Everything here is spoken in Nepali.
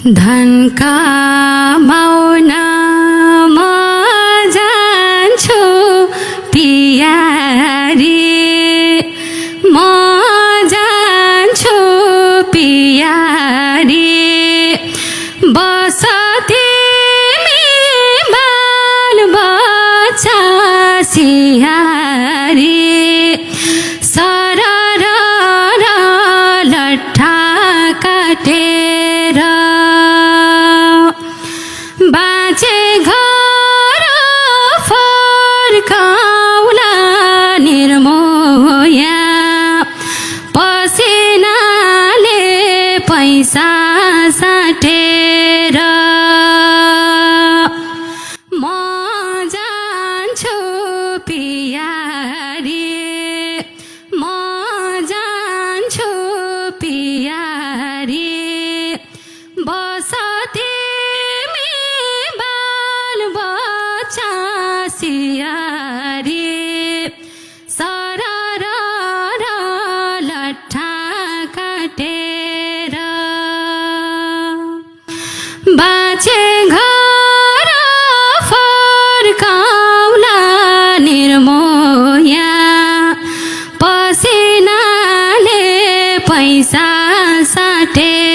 धन कमाउन म जान्छु पियारी, म जान्छु पियारी। बस तिमी बालबच्चा सिहारी, सरर लट्ठा काटेर बाँचे घर फर्काउला निर्मोया, पसिनाले पैसा साटेर। म जान्छु पियारी, म जान्छु पियारी। बस तिमी बालबच्चा सिहारी, सरर लट्ठा काटेर बाँचे घर फर्काउला निर्मोया, पसिनाले पैसा साटे।